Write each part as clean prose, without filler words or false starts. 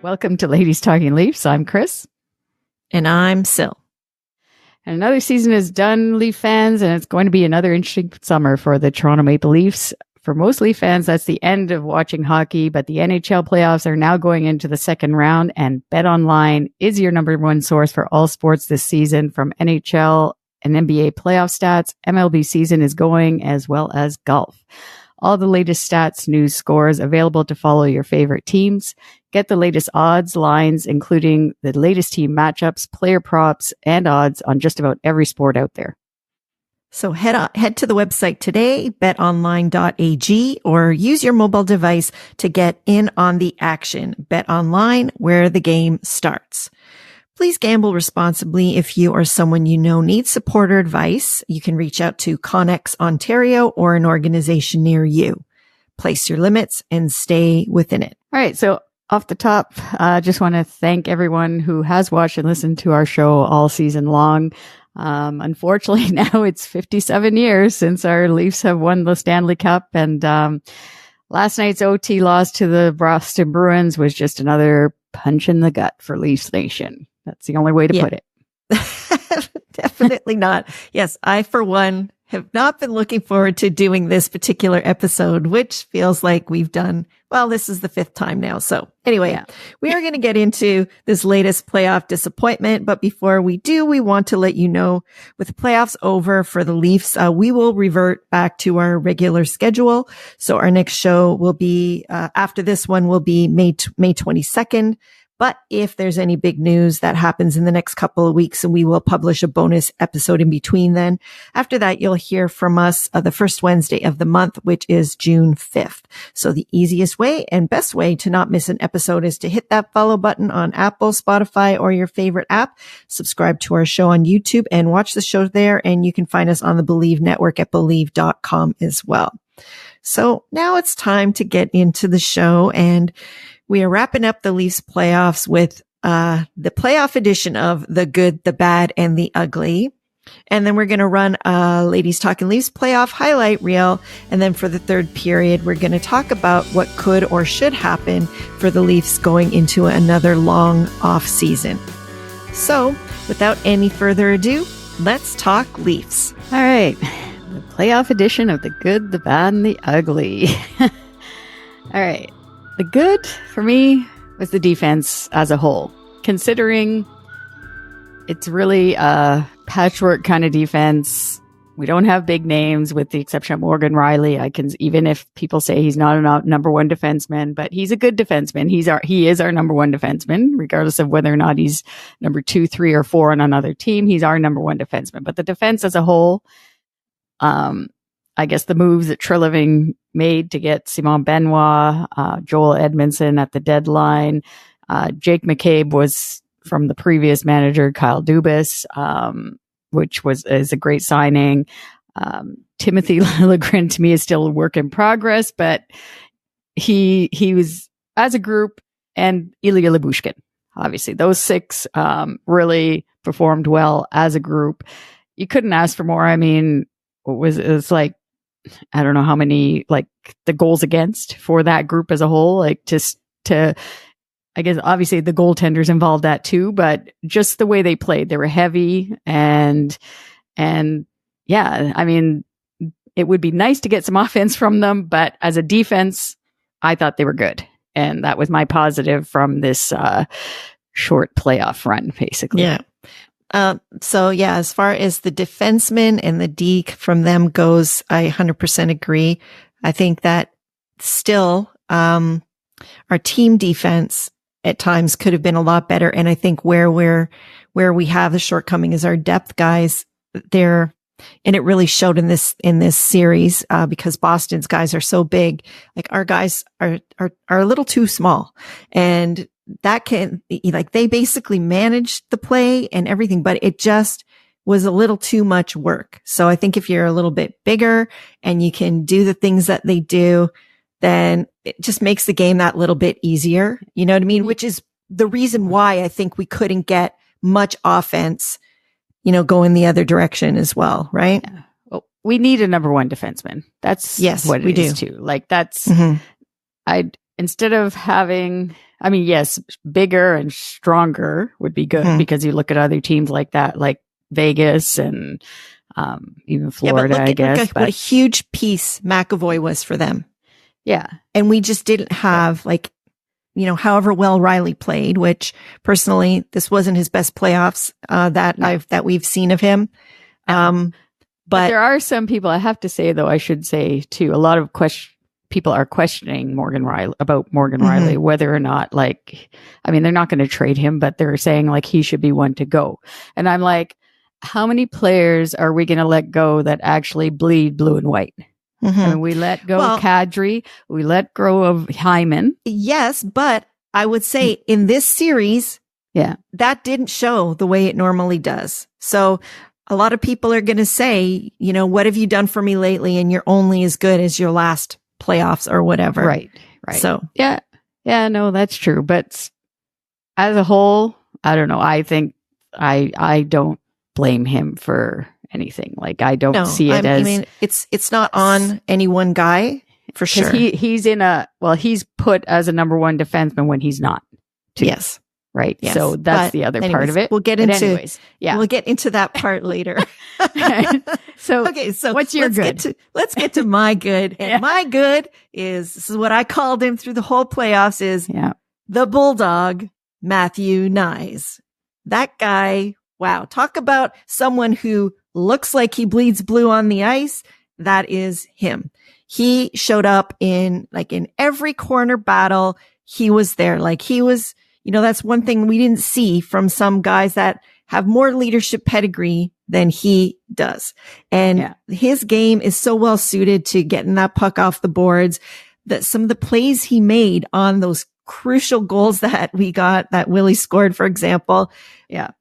Welcome to Ladies Talking Leafs. I'm Chris. And I'm Sil. And another season is done, Leaf fans, and it's going to be another interesting summer for the Toronto Maple Leafs. For most Leaf fans, that's the end of watching hockey, but the NHL playoffs are now going into the second round, and BetOnline is your number one source for all sports this season, from NHL and NBA playoff stats. MLB season is going, as well as golf. All the latest stats, news, scores available to follow your favorite teams. Get the latest odds, lines, including the latest team matchups, player props, and odds on just about every sport out there. So head to the website today, betonline.ag, or use your mobile device to get in on the action. BetOnline, where the game starts. Please gamble responsibly. If you or someone you know needs support or advice, you can reach out to Connex Ontario or an organization near you. Place your limits and stay within it. All right. So off the top, I just want to thank everyone who has watched and listened to our show all season long. Unfortunately, now it's 57 years since our Leafs have won the Stanley Cup, and last night's OT loss to the Boston Bruins was just another punch in the gut for Leafs Nation. That's the only way to put it. Definitely not. Yes, I, for one, have not been looking forward to doing this particular episode, which feels like we've done, well, this is the fifth time now. So anyway, we are going to get into this latest playoff disappointment. But before we do, we want to let you know, with the playoffs over for the Leafs, we will revert back to our regular schedule. So our next show will be, after this one, will be May 22nd. But if there's any big news that happens in the next couple of weeks, and we will publish a bonus episode in between then. After that, you'll hear from us the first Wednesday of the month, which is June 5th. So the easiest way and best way to not miss an episode is to hit that follow button on Apple, Spotify, or your favorite app. Subscribe to our show on YouTube and watch the show there. And you can find us on the Believe Network at Believe.com as well. So now it's time to get into the show, and we are wrapping up the Leafs playoffs with the playoff edition of The Good, the Bad, and the Ugly. And then we're going to run a Ladies Talking Leafs playoff highlight reel. And then for the third period, we're going to talk about what could or should happen for the Leafs going into another long off season. So without any further ado, let's talk Leafs. All right. The playoff edition of The Good, the Bad, and the Ugly. All right. The good for me was the defense as a whole, considering it's really a patchwork kind of defense. We don't have big names with the exception of Morgan Rielly. Even if people say he's not a number one defenseman, but he's a good defenseman. He is our number one defenseman, regardless of whether or not he's number 2, 3, or 4 on another team. He's our number one defenseman. But the defense as a whole, I guess the moves that Treliving made to get Simon Benoit, Joel Edmondson at the deadline. Jake McCabe was from the previous manager, Kyle Dubas, which is a great signing. Timothy Liljegren, to me, is still a work in progress, but he was, as a group, and Ilya Lyubushkin. Obviously, those 6 really performed well as a group. You couldn't ask for more. I mean, it's like, I don't know how many, like, the goals against for that group as a whole, like, just to, I guess, obviously the goaltenders involved that too, but just the way they played, they were heavy and yeah, I mean, it would be nice to get some offense from them, but as a defense, I thought they were good. And that was my positive from this, short playoff run, basically. Yeah. So yeah, as far as the defensemen and the deke from them goes, I 100% agree. I think that still, our team defense at times could have been a lot better. And I think where we have the shortcoming is our depth guys there. And it really showed in this series, because Boston's guys are so big. Like, our guys are a little too small, and that can, like, they basically managed the play and everything, but it just was a little too much work. So I think if you're a little bit bigger and you can do the things that they do, then it just makes the game that little bit easier. You know what I mean? Which is the reason why I think we couldn't get much offense, going the other direction as well. Right. Yeah. Well, we need a number one defenseman. That's what it is too. Like, that's, instead of having, I mean, yes, bigger and stronger would be good because you look at other teams like that, like Vegas and even Florida, I guess. What a huge piece McAvoy was for them. Yeah. And we just didn't have however well Riley played, which personally, this wasn't his best playoffs that we've seen of him. But there are some people, I have to say, though, I should say too, a lot of people are questioning Morgan Riley, whether or not they're not going to trade him, but they're saying like he should be one to go. And I'm like, how many players are we going to let go that actually bleed blue and white? I mean, we let go of Kadri, we let go of Hyman. Yes, but I would say in this series, that didn't show the way it normally does. So a lot of people are going to say, what have you done for me lately? And you're only as good as your last playoffs or whatever. Right. So yeah, no, that's true. But as a whole, I don't know. I think I don't blame him for anything. Like I don't see it as. I mean, it's not on any one guy for sure. He's he's put as a number one defenseman when he's not. Too. Yes. Right. Yes. So that's the other part of it. We'll get into that part later. So what's your good? Let's get to my good. And my good this is what I called him through the whole playoffs is the Bulldog, Matthew Knies. That guy, wow. Talk about someone who looks like he bleeds blue on the ice. That is him. He showed up in every corner battle. He was there. He was, that's one thing we didn't see from some guys that have more leadership pedigree than he does. And his game is so well suited to getting that puck off the boards that some of the plays he made on those crucial goals that we got, that Willie scored, for example,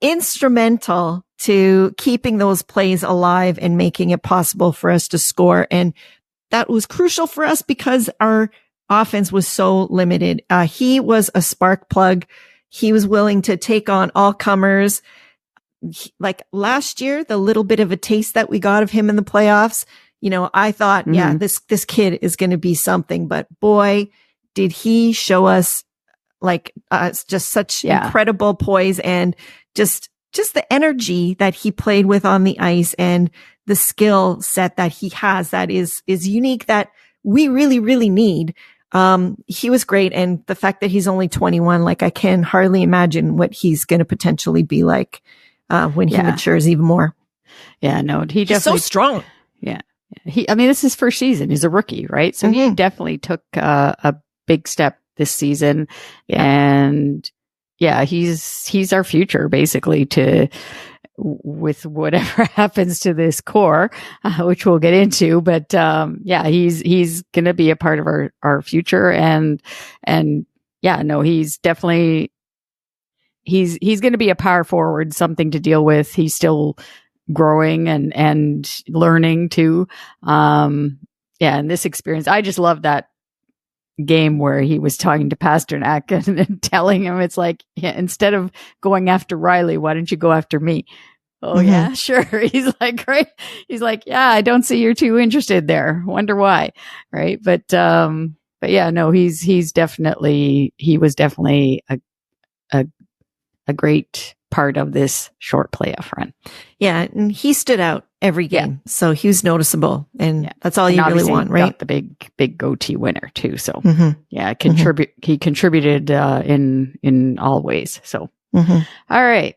instrumental to keeping those plays alive and making it possible for us to score. And that was crucial for us because our offense was so limited. He was a spark plug. He was willing to take on all comers. Like last year, the little bit of a taste that we got of him in the playoffs, I thought, this kid is going to be something, but boy, did he show us just such incredible poise and just the energy that he played with on the ice and the skill set that he has that is unique that we really, really need. He was great. And the fact that he's only 21, I can hardly imagine what he's going to potentially be like, when he matures even more. Yeah, no, he's so strong. Yeah. This is his first season. He's a rookie, right? So he definitely took a big step this season. Yeah. And he's our future basically with whatever happens to this core, which we'll get into. But, he's going to be a part of our future. And he's definitely, he's going to be a power forward, something to deal with. He's still growing and learning too. And this experience, I just love that game where he was talking to Pasternak and telling him, it's like, instead of going after Riley, why don't you go after me? Oh yeah, sure. He's like, great. He's like, I don't see you're too interested there. Wonder why. Right. But he was definitely a great part of this short playoff run. Yeah. And he stood out every game. So he was noticeable and that's all you really want, right? Got the big goatee winner too. So he contributed, in all ways. So, all right.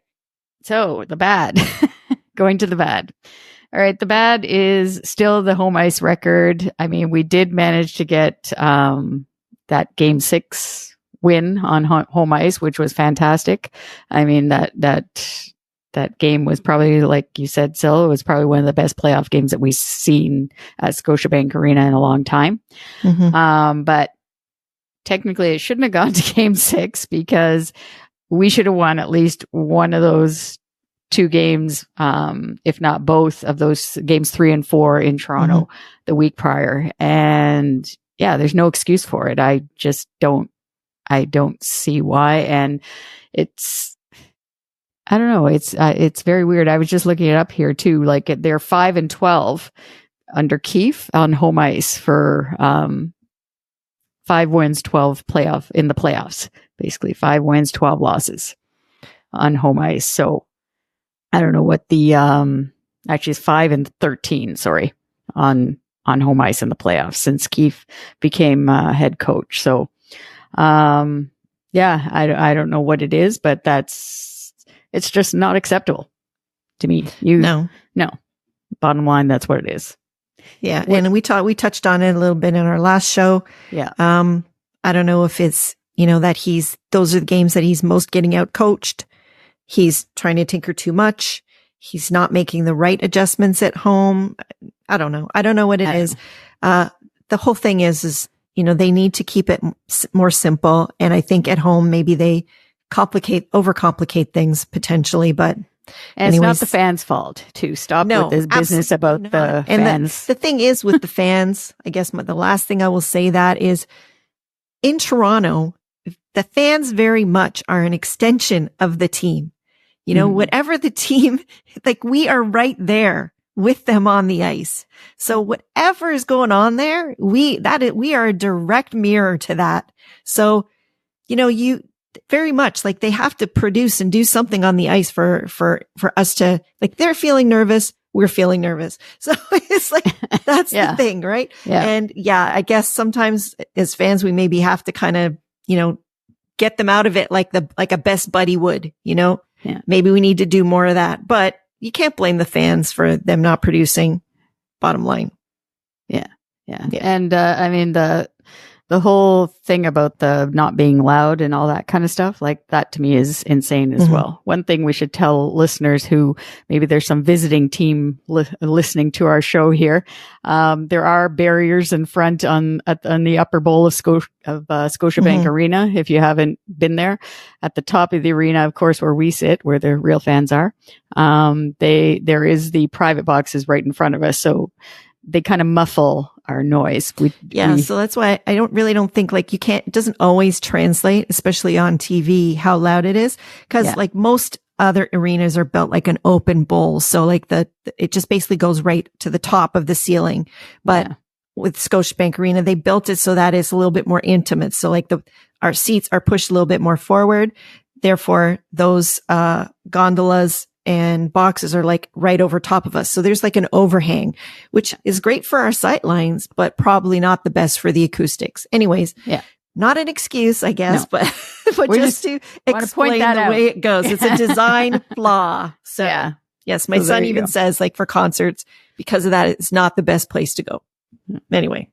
So the bad, going to the bad. All right. The bad is still the home ice record. I mean, we did manage to get, that game 6 win on home ice, which was fantastic. I mean, that game was probably, like you said, Sil, it was probably one of the best playoff games that we've seen at Scotiabank Arena in a long time. But technically it shouldn't have gone to game 6 because we should have won at least one of those 2 games, if not both of those games 3 and 4 in Toronto the week prior. And there's no excuse for it. I don't see why. And I don't know. It's very weird. I was just looking it up here too. Like they're 5-12 under Keefe on home ice for 5 wins, 12 in the playoffs. basically 5 wins, 12 losses on home ice. So I don't know what the, actually it's 5-13, sorry, on home ice in the playoffs since Keefe became head coach. So, yeah, I don't know what it is, but it's just not acceptable to me. No. Bottom line, that's what it is. Yeah. And we touched on it a little bit in our last show. Yeah. I don't know if it's, that those are the games that he's most getting out coached. He's trying to tinker too much. He's not making the right adjustments at home. I don't know. I don't know what it is. The whole thing is, they need to keep it more simple. And I think at home, maybe they overcomplicate things potentially, but and it's not the fans' fault to stop with this business about the fans. The thing is with the fans, I guess the last thing I will say that is in Toronto, the fans very much are an extension of the team. Whatever the team, we are right there with them on the ice. So whatever is going on there, we are a direct mirror to that. So, you very much they have to produce and do something on the ice for us to they're feeling nervous. We're feeling nervous. So it's that's the thing, right? Yeah. And I guess sometimes as fans, we maybe have to kind of, get them out of it like a best buddy would, Yeah. Maybe we need to do more of that, but you can't blame the fans for them not producing, bottom line. Yeah. And, I mean, the whole thing about the not being loud and all that kind of stuff, that to me is insane as well. One thing we should tell listeners who maybe there's some visiting team listening to our show here. There are barriers in front on the upper bowl of Scotiabank Arena. If you haven't been there, at the top of the arena, of course, where we sit, where the real fans are, there is the private boxes right in front of us. So they kind of muffle our noise. So that's why I don't think it doesn't always translate, especially on TV, how loud it is. Cause most other arenas are built like an open bowl. So it just basically goes right to the top of the ceiling. But with Scotiabank Arena, they built it so that it's a little bit more intimate. So our seats are pushed a little bit more forward. Therefore, those, gondolas and boxes are right over top of us. So there's an overhang, which is great for our sight lines, but probably not the best for the acoustics. Anyways, not an excuse, I guess, but just to explain the way it goes. It's a design flaw. So yes, my son even says for concerts, because of that, it's not the best place to go. Anyway.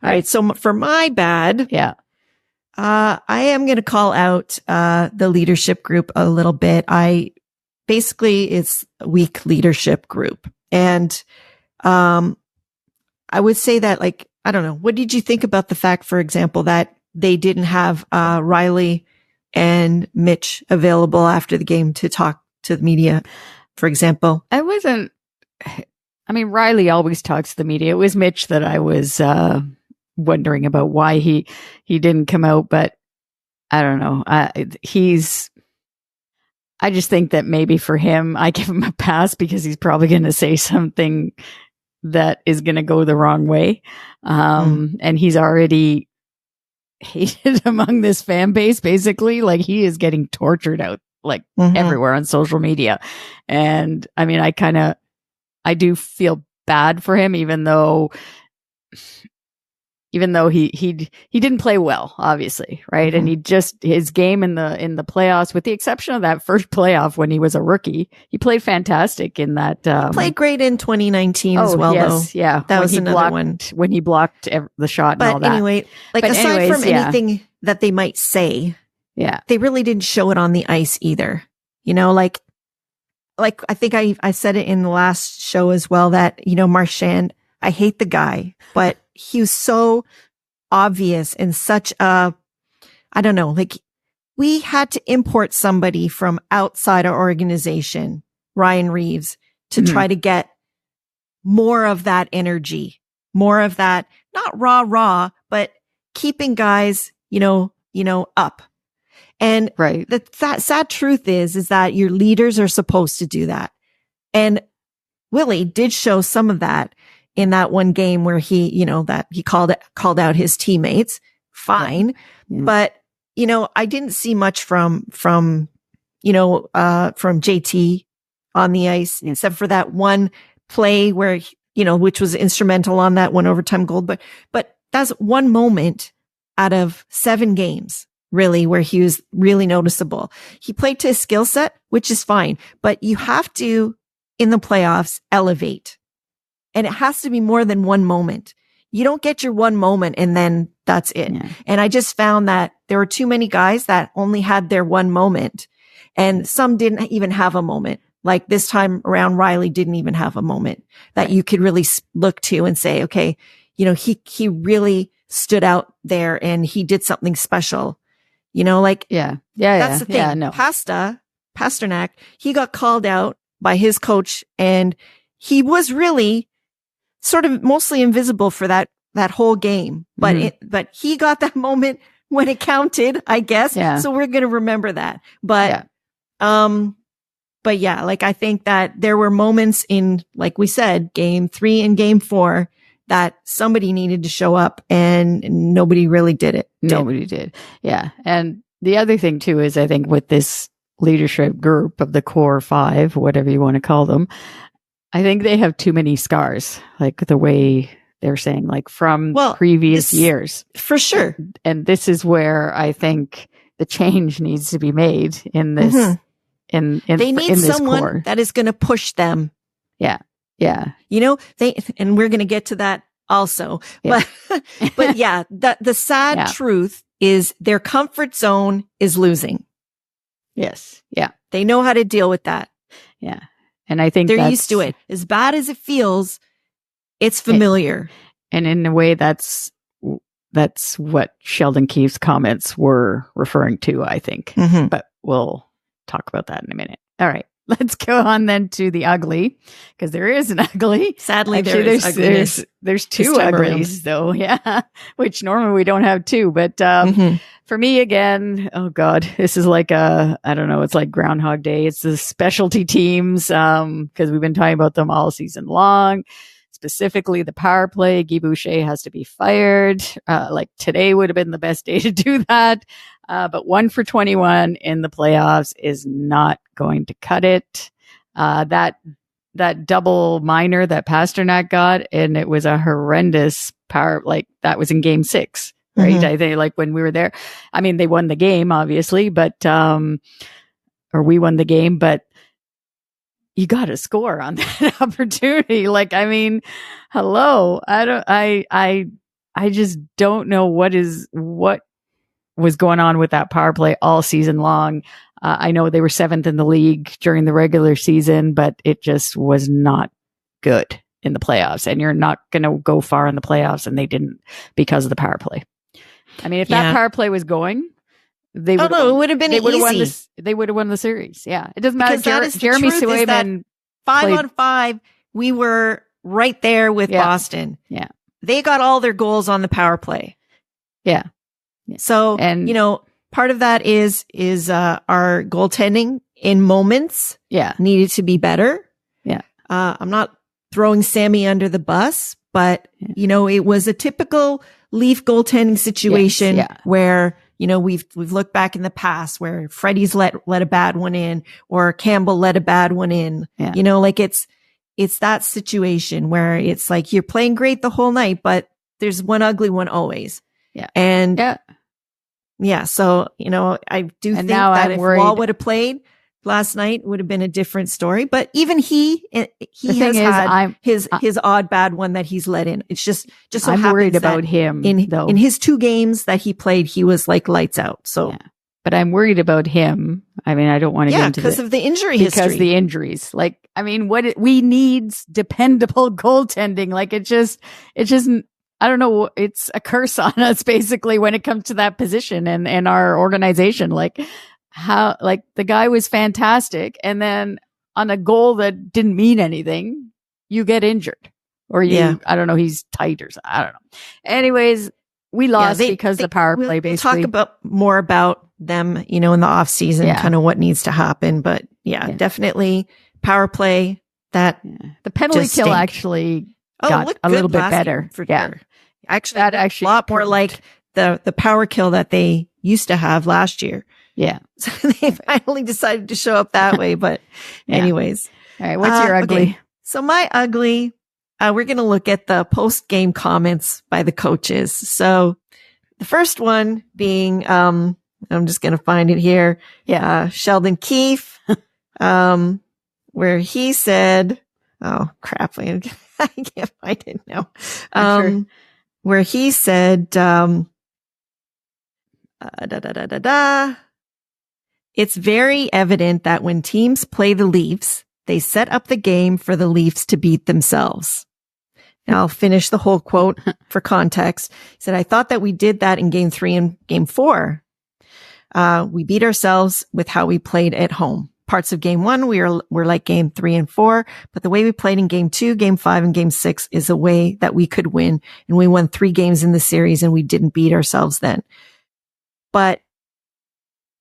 All right. So for my bad. I am going to call out, the leadership group a little bit. Basically, it's a weak leadership group. And, I would say that I don't know. What did you think about the fact, for example, that they didn't have, Riley and Mitch available after the game to talk to the media, for example? Riley always talks to the media. It was Mitch that I was, wondering about why he didn't come out, but I don't know. I just think that maybe for him, I give him a pass because he's probably going to say something that is going to go the wrong way. And he's already hated among this fan base, basically. He is getting tortured out everywhere on social media. And I do feel bad for him, even though he didn't play well, obviously, right? And his game in the playoffs, with the exception of that first playoff when he was a rookie, he played fantastic in that. He played great in 2019 as well, though. Yeah. That was another one. When he blocked the shot and all that. Anyway, aside from anything that they might say, they really didn't show it on the ice either. I think I said it in the last show as well that, Marchand, I hate the guy, but he was so obvious and such a, I don't know, we had to import somebody from outside our organization, Ryan Reeves, to try to get more of that energy, more of that, not raw, but keeping guys, up. And the sad truth is that your leaders are supposed to do that. And Willie did show some of that in that one game where he, that he called out his teammates. Fine. But I didn't see much from JT on the ice, except for that one play where, which was instrumental on that one overtime goal. But that's one moment out of 7 games, really, where he was really noticeable. He played to his skill set, which is fine, but you have to, in the playoffs, elevate. And it has to be more than one moment. You don't get your one moment and then that's it. Yeah. And I just found that there were too many guys that only had their one moment, and some didn't even have a moment. Like this time around, Riley didn't even have a moment that you could really look to and say, okay, he really stood out there and he did something special. That's the thing. Yeah, no. Pasternak, he got called out by his coach, and he was really sort of mostly invisible for that whole game. But but he got that moment when it counted, I guess. Yeah. So we're going to remember that. But I think that there were moments in, like we said, game 3 and game 4 that somebody needed to show up, and nobody really did it. Nobody did. Yeah. And the other thing too is, I think with this leadership group of the core 5, whatever you want to call them, I think they have too many scars, like the way they're saying, like from previous years. For sure. And this is where I think the change needs to be made in this. They need someone that is going to push them. Yeah. Yeah. And we're going to get to that also. Yeah. But yeah, the sad truth is their comfort zone is losing. Yes. Yeah. They know how to deal with that. Yeah. And I think they're used to it. As bad as it feels, it's familiar. And in a way, that's what Sheldon Keefe's comments were referring to, I think. But we'll talk about that in a minute. All right. Let's go on then to the ugly, because there is an ugly. Sadly, actually, there's 2 uglies though. Yeah. Which normally we don't have 2, but, for me again, oh God, this is like it's like Groundhog Day. It's the specialty teams, because we've been talking about them all season long. Specifically the power play. Guy Boucher has to be fired. Like today would have been the best day to do that. But 1 for 21 in the playoffs is not going to cut it. That double minor that Pasternak got, and it was a horrendous power, like that was in game 6, right? I think like when we were there, I mean, they won the game obviously, but, or we won the game, but you got to score on that opportunity. Like, I mean, hello. I just don't know what was going on with that power play all season long. I know they were 7th in the league during the regular season, but it just was not good in the playoffs, and you're not going to go far in the playoffs. And they didn't, because of the power play. I mean, if that power play was going, they would. It would have been easy. They would have won the series. Yeah, it doesn't matter. Jeremy Swayman 5-on-5. We were right there with Boston. Yeah, they got all their goals on the power play. Yeah. So, and part of that is our goaltending in moments. Yeah, needed to be better. Yeah, I'm not throwing Sammy under the bus, but it was a typical Leaf goaltending situation where. We've looked back in the past where Freddie's let a bad one in, or Campbell let a bad one in. Yeah. Like it's that situation where it's like you're playing great the whole night, but there's one ugly one always. Yeah. And so, I do think that if Wall would have played last night, it would have been a different story. But even he has had his odd bad one that he's let in. It's just so I'm happens worried about him though. In his 2 games that he played, he was like lights out. So, but I'm worried about him. I mean, I don't want to get into because of the injury history. Because the injuries, like, I mean, we need dependable goaltending. Like it just, I don't know. It's a curse on us basically when it comes to that position and our organization. Like, how, like, the guy was fantastic, and then on a goal that didn't mean anything, you get injured, or I don't know, he's tight or something. I don't know. Anyways, we lost because the power play basically. We'll talk more about them, in the off season, kind of what needs to happen. But definitely power play that the penalty kill actually got a little bit better. For sure. Actually, that actually a lot more like the power kill that they used to have last year. Yeah. So they finally decided to show up that way. But anyways. All right. What's your ugly? Okay. So my ugly, we're going to look at the post-game comments by the coaches. So the first one being, I'm just going to find it here. Yeah. Sheldon Keefe, where he said, oh crap, I can't find it now. Sure. Where he said, it's very evident that when teams play the Leafs, they set up the game for the Leafs to beat themselves. Now I'll finish the whole quote for context. He said, I thought that we did that in game 3 and game 4. We beat ourselves with how we played at home. Parts of game 1, we're like game 3 and 4, but the way we played in game 2, game 5, and game 6 is a way that we could win. And we won 3 games in the series and we didn't beat ourselves then. But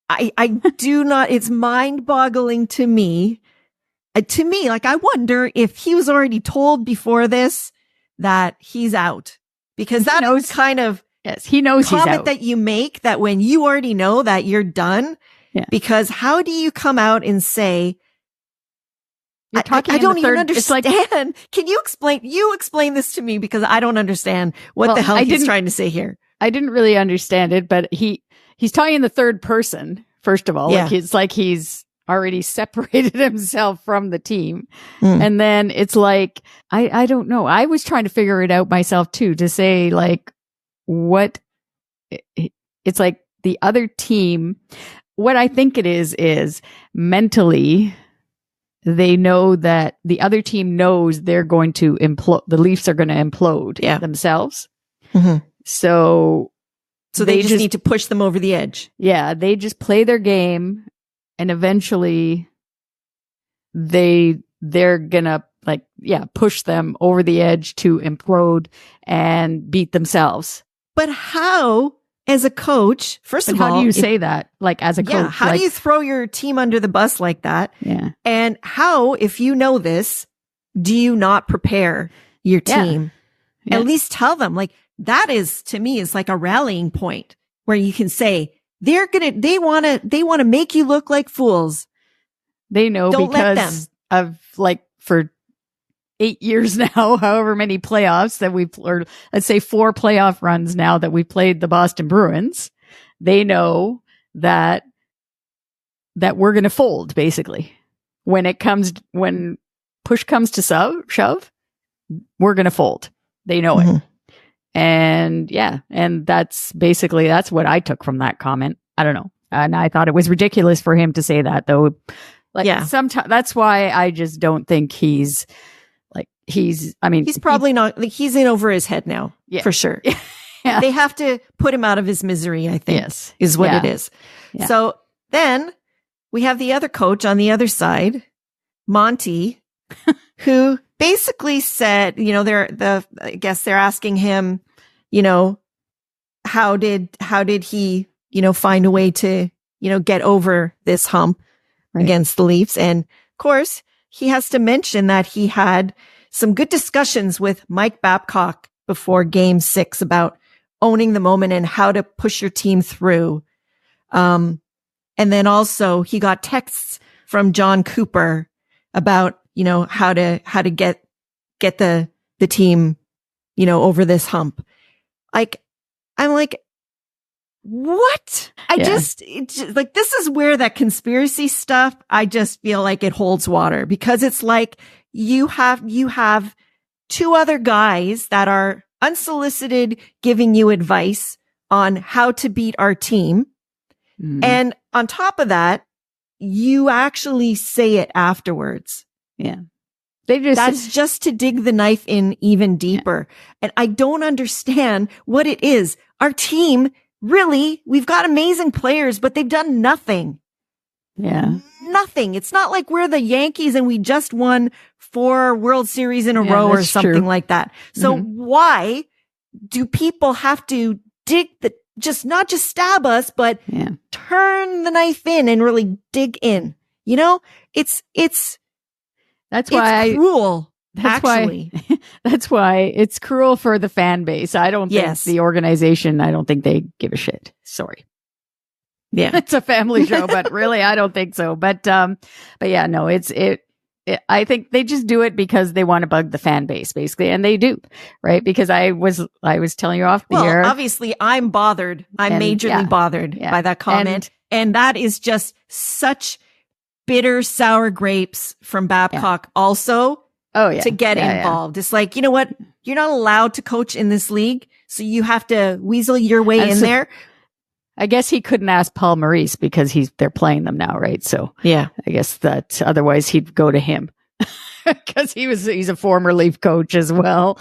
I do not, it's mind boggling to me, like I wonder if he was already told before this that he's out, because that is kind of, yes, he knows he's out. Comment that you make that when you already know that you're done. Yeah. Because how do you come out and say, I don't even understand. Can you explain this to me? Because I don't understand what the hell he's trying to say here. I didn't really understand it, but he's talking in the third person, first of all. Yeah. Like he's already separated himself from the team. And then it's like, I don't know. I was trying to figure it out myself too, to say like, what it's like the other team. What I think it is mentally, they know that the other team knows they're going to implode. The Leafs are going to implode themselves. Mm-hmm. So they just need to push them over the edge. Yeah. They just play their game, and eventually they're going to push them over the edge to implode and beat themselves. But how? As a coach, first of all, how do you say that? Like as a coach, how do you throw your team under the bus like that? Yeah. And how, if you know this, do you not prepare your team? Yeah. At least tell them. Like that is, to me, is like a rallying point where you can say they want to make you look like fools. They know. Don't because let them. Of like for 8 years now, however many playoffs that or let's say 4 playoff runs now that we played the Boston Bruins, they know that we're going to fold basically. When push comes to shove, we're going to fold. They know it. And and that's what I took from that comment. I don't know. And I thought it was ridiculous for him to say that though. Like sometimes that's why I just don't think he's probably not, like he's in over his head now, for sure. Yeah. They have to put him out of his misery, I think, is what it is. Yeah. So then we have the other coach on the other side, Monty, who basically said, I guess they're asking him, how did he, find a way to, get over this hump against the Leafs? And of course, he has to mention that he had some good discussions with Mike Babcock before game 6 about owning the moment and how to push your team through. And then also he got texts from John Cooper about, how to get the team, over this hump. Like, I'm like, what? This is where that conspiracy stuff, I just feel like it holds water, because it's like you have 2 other guys that are unsolicited giving you advice on how to beat our team. And on top of that, you actually say it afterwards. Yeah. That's just to dig the knife in even deeper. Yeah. And I don't understand what it is. Our team, really, we've got amazing players, but they've done nothing. Yeah. Nothing. It's not like we're the Yankees and we just won 4 World Series in a row or something like that. So why do people have to not just stab us, but turn the knife in and really dig in? That's cruel. That's why it's cruel for the fan base. I don't think the organization, I don't think they give a shit. Sorry. Yeah. It's a family show, but really, I don't think so. But yeah, no, I think they just do it because they want to bug the fan base, basically, and they do, right? Because I was telling you off the air. Obviously, I'm bothered. I'm majorly bothered by that comment, and that is just such bitter sour grapes from Babcock. Also, to get involved, it's like, you know what? You're not allowed to coach in this league, so you have to weasel your way in there. I guess he couldn't ask Paul Maurice because they're playing them now, right? So yeah, I guess that otherwise he'd go to him because he's a former Leaf coach as well.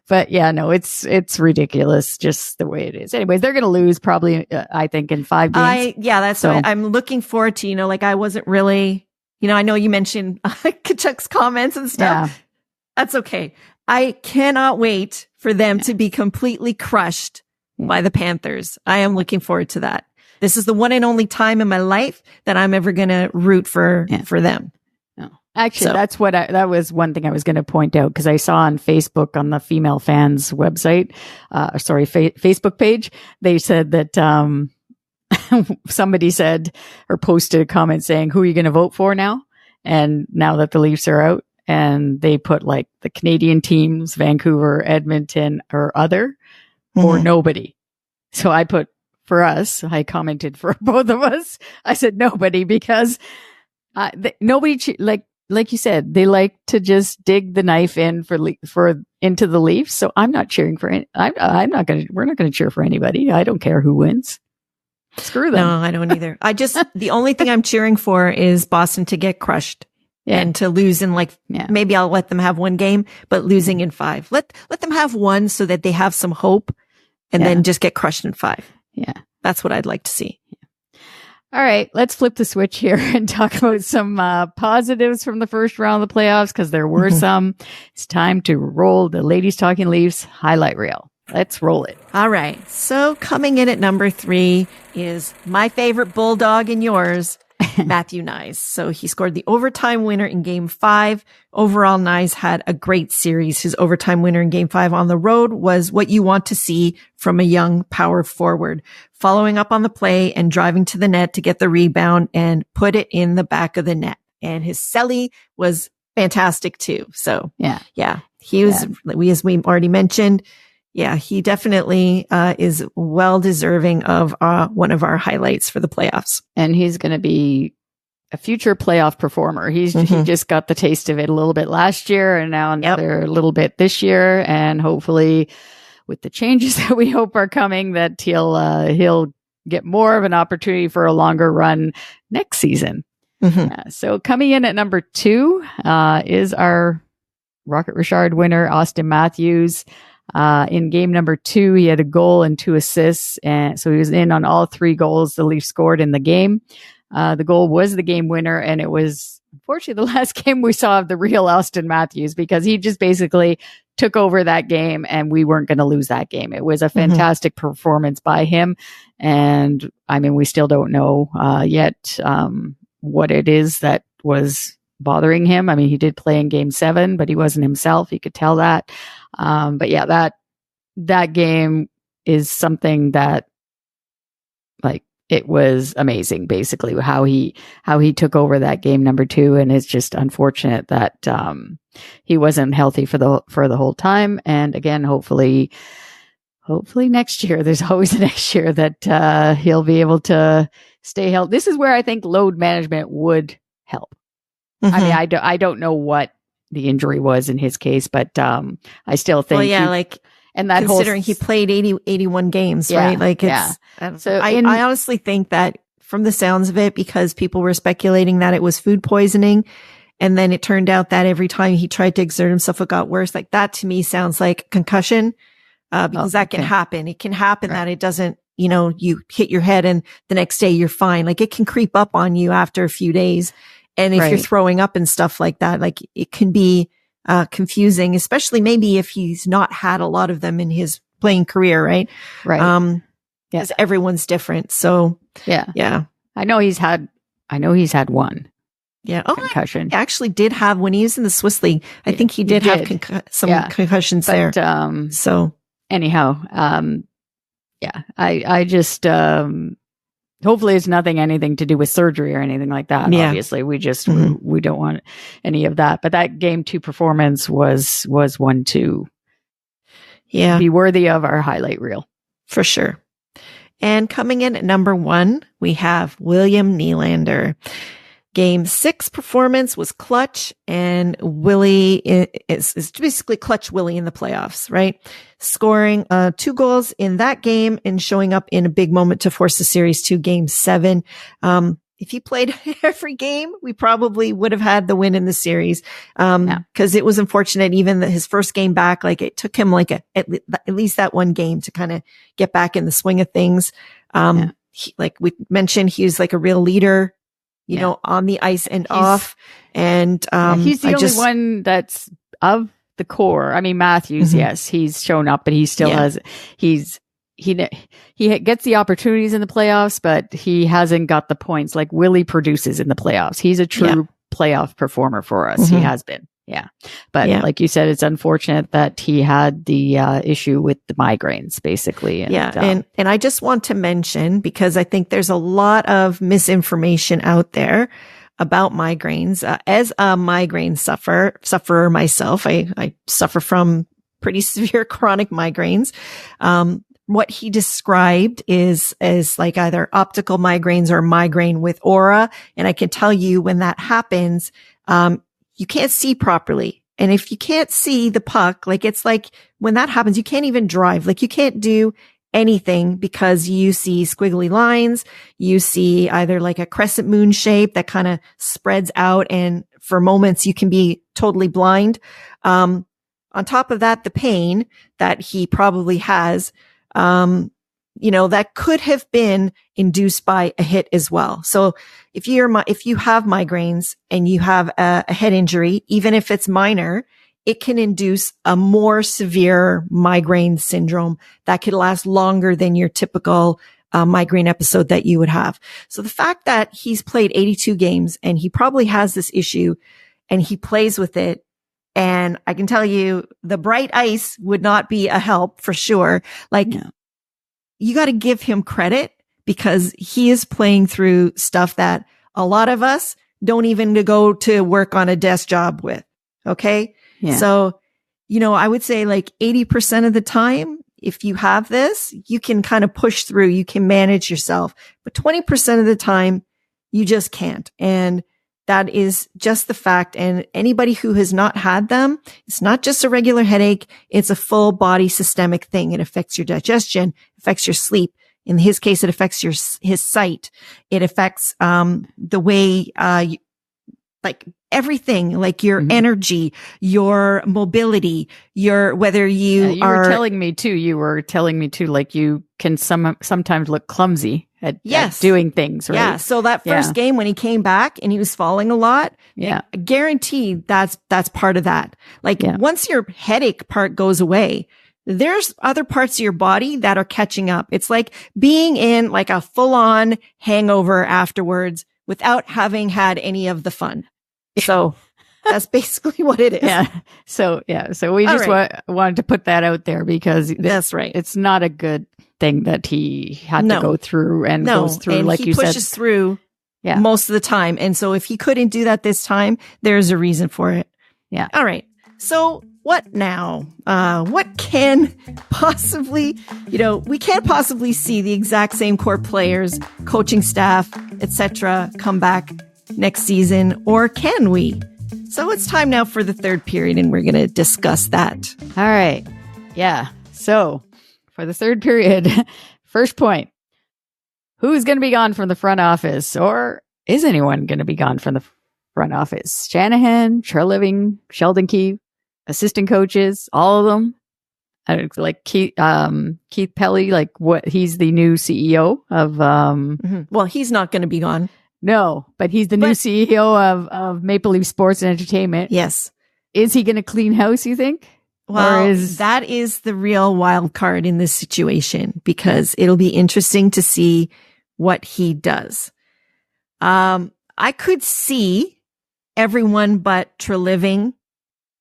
But yeah, no, it's ridiculous just the way it is. Anyways, they're going to lose probably, I think, in 5 games. That's what I'm looking forward to. Like I wasn't really, I know you mentioned Tkachuk's comments and stuff. Yeah. That's okay. I cannot wait for them to be completely crushed by the Panthers. I am looking forward to that. This is the one and only time in my life that I'm ever going to root for them. No. Actually, that was one thing I was going to point out because I saw on Facebook on the female fans website, Facebook page, they said that, somebody said or posted a comment saying, who are you going to vote for now? And now that the Leafs are out, and they put like the Canadian teams, Vancouver, Edmonton, or other, or nobody. So I put for us, I commented for both of us. I said nobody because nobody, like you said, they like to just dig the knife in into the Leafs. So I'm not cheering for we're not going to cheer for anybody. I don't care who wins. Screw them. No, I don't either. The only thing I'm cheering for is Boston to get crushed. Yeah. And to lose in maybe I'll let them have one game, but losing in 5. Let them have one so that they have some hope and then just get crushed in 5. Yeah. That's what I'd like to see. Yeah. All right. Let's flip the switch here and talk about some positives from the first round of the playoffs because there were some. It's time to roll the Ladies Talking Leafs highlight reel. Let's roll it. All right. So coming in at number 3 is my favorite Bulldog and yours, Matthew Knies. So he scored the overtime winner in game 5. Overall, Knies had a great series. His overtime winner in game 5 on the road was what you want to see from a young power forward, following up on the play and driving to the net to get the rebound and put it in the back of the net. And his celly was fantastic too. So yeah, he was, as we already mentioned, yeah, he definitely is well deserving of one of our highlights for the playoffs. And he's going to be a future playoff performer. He just got the taste of it a little bit last year and now another little bit this year. And hopefully with the changes that we hope are coming, that he'll get more of an opportunity for a longer run next season. So coming in at number 2 is our Rocket Richard winner, Auston Matthews. In game number 2, he had a goal and 2 assists. And so he was in on all 3 goals the Leafs scored in the game. The goal was the game winner. And it was unfortunately the last game we saw of the real Auston Matthews because he just basically took over that game and we weren't going to lose that game. It was a fantastic performance by him. And I mean, we still don't know, yet, what it is that was bothering him. I mean, he did play in game 7, but he wasn't himself. You could tell that. But yeah, that game is something that it was amazing, basically how he took over that game number 2. And it's just unfortunate that, he wasn't healthy for the whole time. And again, hopefully next year, there's always a next year that, he'll be able to stay healthy. This is where I think load management would help. I mean, I don't know what the injury was in his case, but I still think. Well, yeah, and that considering he played 81 games, right? So I honestly think that from the sounds of it, because people were speculating that it was food poisoning, and then it turned out that every time he tried to exert himself, it got worse. Like that to me sounds like concussion, because that can happen. It can happen that it doesn't. You hit your head and the next day you're fine. Like it can creep up on you after a few days. And if you're throwing up and stuff like that, like it can be confusing, especially maybe if he's not had a lot of them in his playing career, right? Right. Because everyone's different. So yeah. I know he's had one. Yeah. Concussion. He actually did have when he was in the Swiss League. I think he did have some concussions there. So anyhow, I just hopefully it's anything to do with surgery or anything like that. Yeah. Obviously, we just we don't want any of that. But that game 2 performance was one to be worthy of our highlight reel for sure. And coming in at number 1, we have William Nylander. Game 6 performance was clutch, and Willie is basically clutch Willie in the playoffs, right? Scoring 2 goals in that game and showing up in a big moment to force the series to Game 7. If he played every game, we probably would have had the win in the series. Cause it was unfortunate, even his first game back, like it took him like at least that one game to kind of get back in the swing of things. Like we mentioned, he was like a real leader, you know, on the ice and off. And, he's the only one that's of the core. I mean, Matthews, yes, he's shown up, but he still has, he gets the opportunities in the playoffs, but he hasn't got the points like Willie produces in the playoffs. He's a true playoff performer for us. He has been. Yeah. But like you said, it's unfortunate that he had the issue with the migraines, basically. And, and I just want to mention, because I think there's a lot of misinformation out there about migraines. As a migraine sufferer myself, I suffer from pretty severe chronic migraines. What he described is like either optical migraines or migraine with aura. And I can tell you when that happens, you can't see properly. And if you can't see the puck, like it's like when that happens, you can't even drive. Like you can't do anything because you see squiggly lines. You see either like a crescent moon shape that kind of spreads out. And for moments you can be totally blind. On top of that, the pain that he probably has, you know, that could have been induced by a hit as well. So if you have migraines and you have a head injury, even if it's minor, it can induce a more severe migraine syndrome that could last longer than your typical migraine episode that you would have. So the fact that he's played 82 games and he probably has this issue and he plays with it, and I can tell you the bright ice would not be a help for sure. Like you got to give him credit because he is playing through stuff that a lot of us don't even go to work on a desk job with. Okay. Yeah. So, you know, I would say like 80% of the time, if you have this, you can kind of push through, you can manage yourself, but 20% of the time you just can't. And that is just the fact. And anybody who has not had them, it's not just a regular headache. It's a full body systemic thing. It affects your digestion, affects your sleep. In his case, it affects his sight. It affects, the way, like everything, like your energy, your mobility, whether you are telling me too, like you can sometimes look clumsy at doing things, right? Yeah. So that first game when he came back and he was falling a lot, I guarantee that's part of that. Like once your headache part goes away, there's other parts of your body that are catching up. It's like being in like a full on hangover afterwards without having had any of the fun. So that's basically what it is. Yeah. So we just wanted to put that out there because that's right. It's not a good thing that he had to go through and goes through, and like you said. He pushes through most of the time. And so if he couldn't do that this time, there's a reason for it. Yeah. All right. So what now? What can possibly, we can't possibly see the exact same core players, coaching staff, etc. come back next season, or can we? So it's time now for the third period, and we're going to discuss that. All right. Yeah. So for the third period, first point, who's going to be gone from the front office, or is anyone going to be gone from the front office? Shanahan, Treliving, Sheldon Keefe, assistant coaches, all of them. Like Keith Pelly, like what? He's the new CEO of. Well, he's not going to be gone. No, but he's the new CEO of Maple Leaf Sports and Entertainment. Yes. Is he going to clean house, you think? Well, that is the real wild card in this situation, because it'll be interesting to see what he does. I could see everyone but Treliving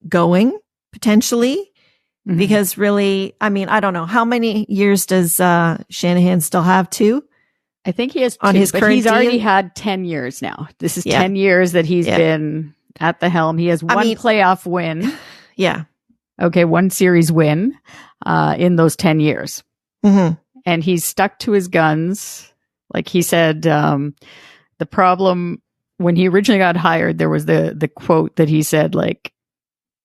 going, potentially, because really, I mean, I don't know. How many years does Shanahan still have? 2? I think he has on two, his but current he's already deal? had 10 years now. This is 10 years that he's been at the helm. He has one playoff win. Yeah. Okay, one series win in those 10 years. Mm-hmm. And he's stuck to his guns. Like he said, the problem when he originally got hired, there was the quote that he said, like,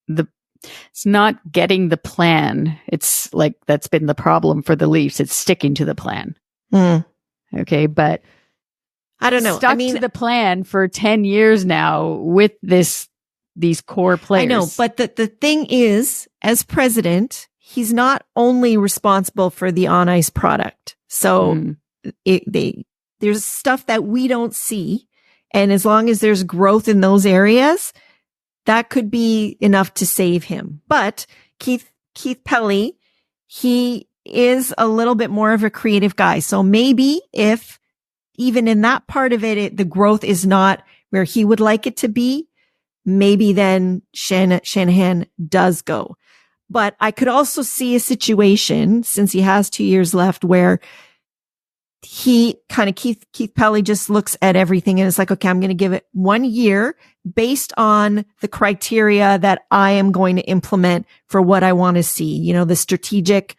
it's not getting the plan. It's like that's been the problem for the Leafs. It's sticking to the plan. Mm. Okay, but I don't know. Stuck to the plan for 10 years now with these core players. I know, but the thing is, as president, he's not only responsible for the on ice product. So there's stuff that we don't see, and as long as there's growth in those areas, that could be enough to save him. But Keith Pelly, he is a little bit more of a creative guy. So maybe if even in that part of it, the growth is not where he would like it to be, maybe then Shanahan does go. But I could also see a situation, since he has 2 years left, where he kind of Keith Pelly just looks at everything and is like, okay, I'm going to give it 1 year based on the criteria that I am going to implement for what I want to see. You know, the strategic,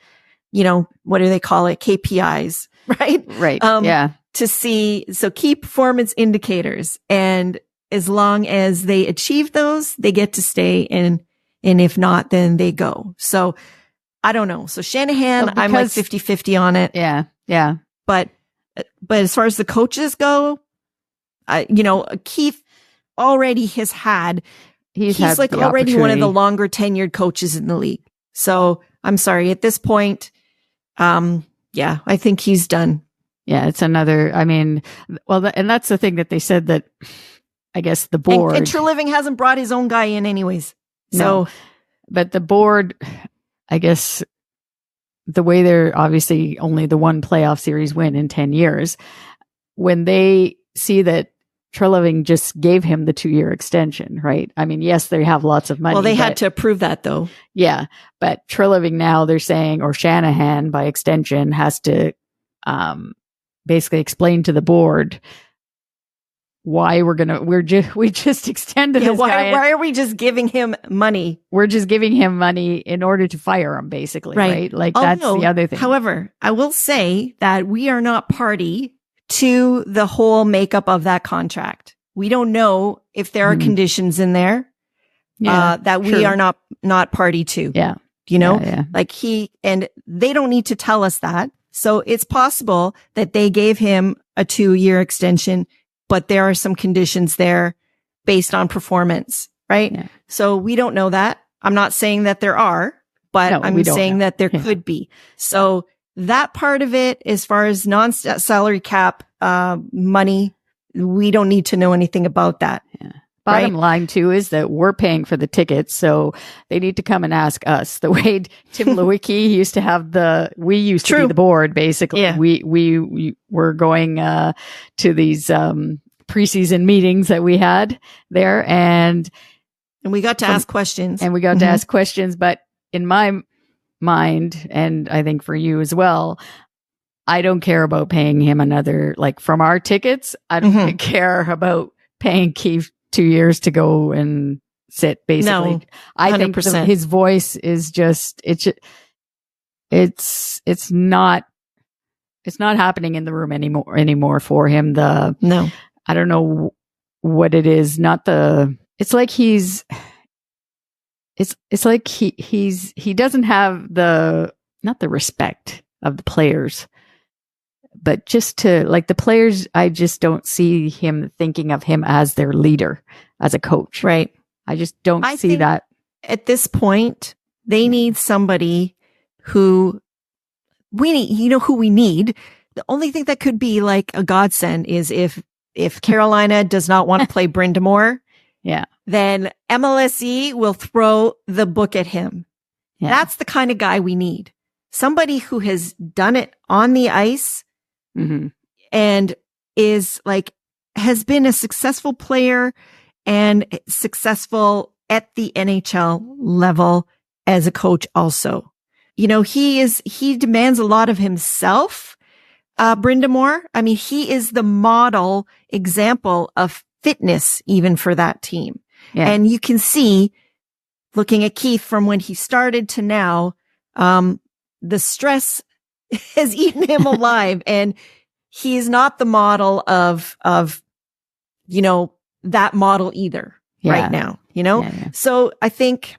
you know, what do they call it? KPIs, right? Right. Yeah. To see, so key performance indicators. And as long as they achieve those, they get to stay. And if not, then they go. So I don't know. So Shanahan, I'm like 50-50 on it. Yeah. Yeah. But as far as the coaches go, you know, Keefe already has had, he's like already one of the longer tenured coaches in the league. So I'm sorry, at this point, yeah, I think he's done. Yeah, it's another, I mean, well, and that's the thing that they said that, I guess the board. And Treliving hasn't brought his own guy in anyways. So, no, but the board, I guess, the way they're obviously only the one playoff series win in 10 years, when they see that Treliving just gave him the 2-year extension, right? I mean, yes, they have lots of money. Well, they had to approve that though. Yeah. But Treliving now they're saying, or Shanahan by extension has to basically explain to the board why we just extended this guy. Why are we just giving him money? We're just giving him money in order to fire him, basically, right? Like that's the other thing. However, I will say that we are not party to the whole makeup of that contract. We don't know if there are conditions in there that we are not party to. Yeah. You know, like and they don't need to tell us that. So it's possible that they gave him a 2-year extension, but there are some conditions there based on performance, right? Yeah. So we don't know that. I'm not saying that there are, but I'm saying that there could be. So that part of it, as far as non-salary cap money, we don't need to know anything about that. Yeah. Bottom line, too, is that we're paying for the tickets, so they need to come and ask us. The way Tim Lewicki used to have we used to be the board, basically. Yeah. We were going to these preseason meetings that we had there, and we got to ask questions. And we got to ask questions, but in my mind, and I think for you as well, I don't care about paying him another, like from our tickets, I don't care about paying Keefe 2 years to go and sit, basically. No, I think his voice is just, it's not happening in the room anymore for him. No, I don't know what it is. It's like he doesn't have not the respect of the players, but just to like the players, I just don't see him thinking of him as their leader, as a coach. Right. I just don't see that. At this point, they need somebody who we need. The only thing that could be like a godsend is if Carolina does not want to play Brind'Amour, then MLSE will throw the book at him. Yeah. That's the kind of guy we need. Somebody who has done it on the ice and has been a successful player and successful at the NHL level as a coach also. You know, he demands a lot of himself. Brindamore. I mean, he is the model example of fitness even for that team. Yeah. And you can see, looking at Keefe from when he started to now, the stress has eaten him alive, and he's not the model of, that model either right now, Yeah. So I think,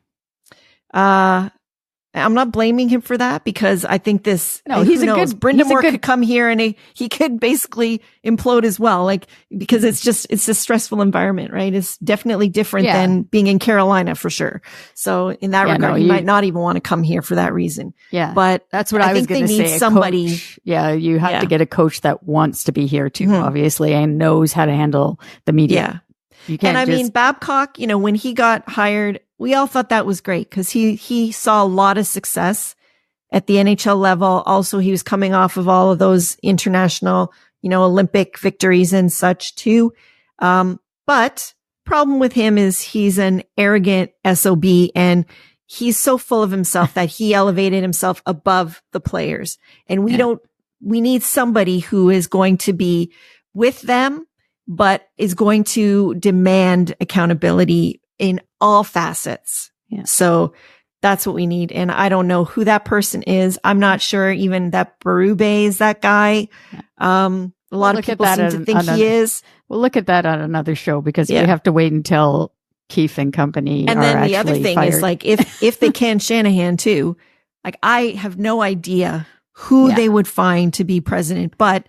I'm not blaming him for that, because I think he's Brindamore could come here and he could basically implode as well. Like, because it's a stressful environment, right? It's definitely different than being in Carolina for sure. So in that regard, he might not even want to come here for that reason. Yeah. But that's what I was going to say. Somebody. Coach, you have to get a coach that wants to be here too, obviously, and knows how to handle the media. Yeah. You can't. And I mean, Babcock, when he got hired, we all thought that was great, because he saw a lot of success at the NHL level. Also, he was coming off of all of those international, Olympic victories and such too. But problem with him is he's an arrogant SOB, and he's so full of himself that he elevated himself above the players. And we need somebody who is going to be with them, but is going to demand accountability in all facets. Yeah. So that's what we need. And I don't know who that person is. I'm not sure even that Berube is that guy. A lot of people seem to think he is. We'll look at that on another show, because we have to wait until Keefe and company and are then actually the other thing fired. is, like, if they can Shanahan too, like, I have no idea who they would find to be president, but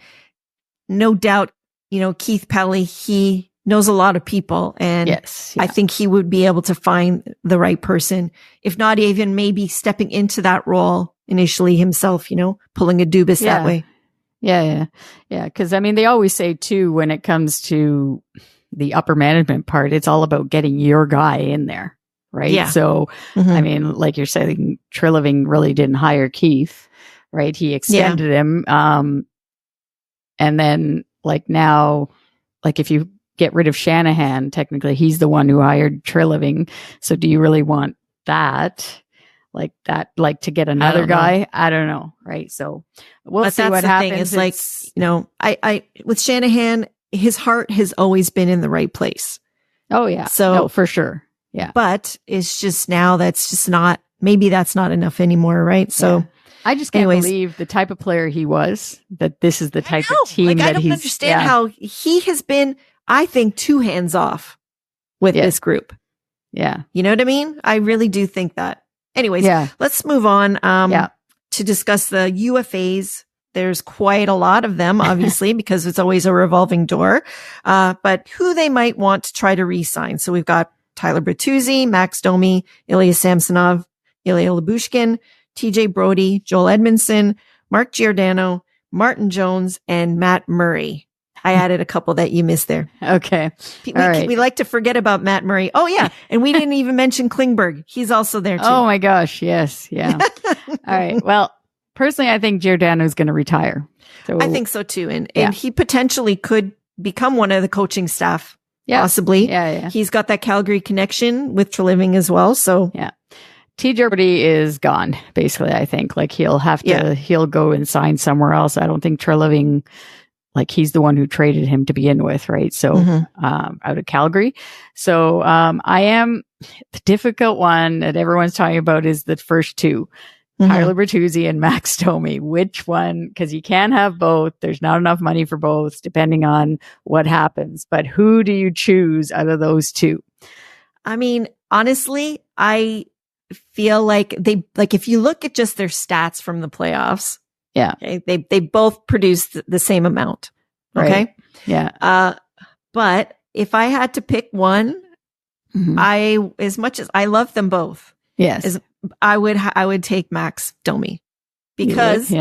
no doubt, Keith Pelly, he knows a lot of people, and I think he would be able to find the right person, if not even maybe stepping into that role initially himself, pulling a Dubas that way. Yeah. Because, I mean, they always say too, when it comes to the upper management part, it's all about getting your guy in there, right? Yeah. So, I mean, like you're saying, Treliving really didn't hire Keith, right? He extended him. And then, like, now, like, if you get rid of Shanahan, technically he's the one who hired Treliving. So do you really want that? Like to get another guy? I don't know. Right. So we'll see what happens. It's like, I with Shanahan, his heart has always been in the right place. Oh yeah. So for sure. Yeah. But it's just now maybe that's not enough anymore. Right. So I just can't believe the type of player he was, that this is the type of team that he's. I don't understand how he has been, I think, too hands off with this group. Yeah. You know what I mean? I really do think that. Anyways, let's move on to discuss the UFAs. There's quite a lot of them, obviously, because it's always a revolving door. But who they might want to try to re-sign. So we've got Tyler Bertuzzi, Max Domi, Ilya Samsonov, Ilya Lyubushkin, TJ Brody, Joel Edmondson, Mark Giordano, Martin Jones, and Matt Murray. I added a couple that you missed there. Okay. We like to forget about Matt Murray. Oh, yeah. And we didn't even mention Klingberg. He's also there, too. Oh, my gosh. Yes. Yeah. All right. Well, personally, I think Giordano is going to retire. So I think so, too. And he potentially could become one of the coaching staff, possibly. Yeah. He's got that Calgary connection with Treliving as well. So, yeah. TJ Brody is gone, basically, I think. Like, he'll go and sign somewhere else. I don't think Treliving, like, he's the one who traded him to begin with, right? So, out of Calgary. So, the difficult one that everyone's talking about is the first two, Tyler Bertuzzi and Max Domi. Which one? Because you can't have both. There's not enough money for both, depending on what happens. But who do you choose out of those two? I mean, honestly, I feel like if you look at just their stats from the playoffs, okay, they both produced the same amount. Okay. Right. Yeah. But if I had to pick one, as much as I love them both, I would take Max Domi, because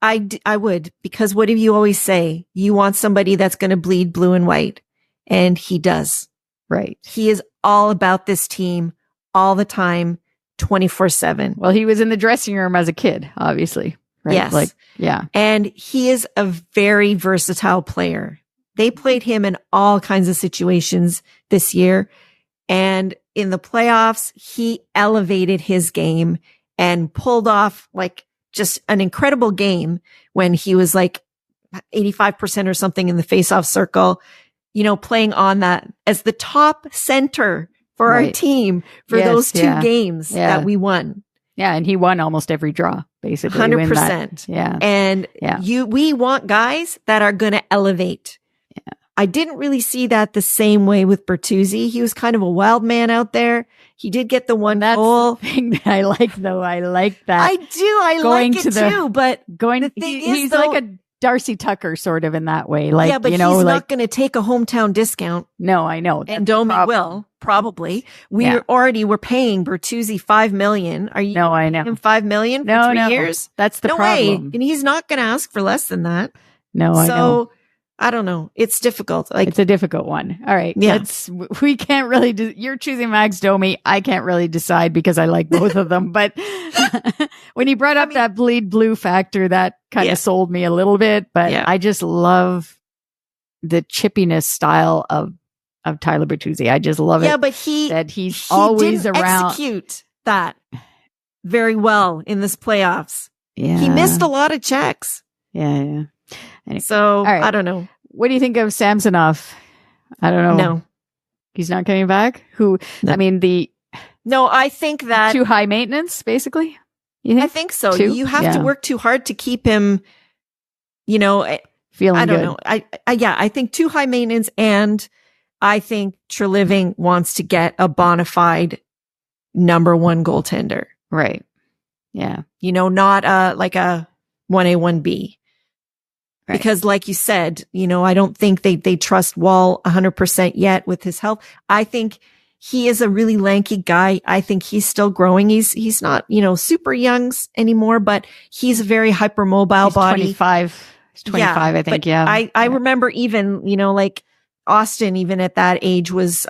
I would, because what do you always say? You want somebody that's going to bleed blue and white, and he does. Right. He is all about this team all the time, 24/7. Well, he was in the dressing room as a kid, obviously. Right? Yes. And he is a very versatile player. They played him in all kinds of situations this year. And in the playoffs, he elevated his game and pulled off like just an incredible game when he was like 85% or something in the faceoff circle, playing on that as the top center for our team for those two games that we won. Yeah. And he won almost every draw, basically. 100%. Yeah. And we want guys that are going to elevate. Yeah. I didn't really see that the same way with Bertuzzi. He was kind of a wild man out there. He did get the one goal. That's the thing that I like, though. I like that. I do. I like it too. But the thing is, he's like a Darcy Tucker sort of in that way. Like, yeah, but he's not going to take a hometown discount. No, I know. And Domi will probably. We were paying Bertuzzi $5 million. Are you? No, I know. Him $5 million for 3 years? That's the problem. Way. And he's not going to ask for less than that. No, I know. So I don't know. It's difficult. It's a difficult one. All right. Yeah. We can't really, you're choosing Max Domi. I can't really decide because I like both of them. But when you brought up that bleed blue factor, that kind of sold me a little bit. But I just love the chippiness style of Tyler Bertuzzi. I just love it. Yeah, but he's always didn't around. Execute that very well in this playoffs. Yeah. He missed a lot of checks. Yeah. Yeah. Anyway, so I don't know. What do you think of Samsonov? I don't know. No, he's not coming back. No. I mean, I think that too high maintenance, basically. I think so. You have to work too hard to keep him, feeling I don't know. I think too high maintenance, and I think Treliving wants to get a bona fide number one goaltender. Right. Yeah. Not like a 1A, 1B. Right. Because like you said, I don't think they trust Wall 100% yet with his health. I think he is a really lanky guy. I think he's still growing. He's not, super young anymore, but he's a very hypermobile body. 25. He's 25, I think. Yeah. I remember even, like Auston, even at that age was,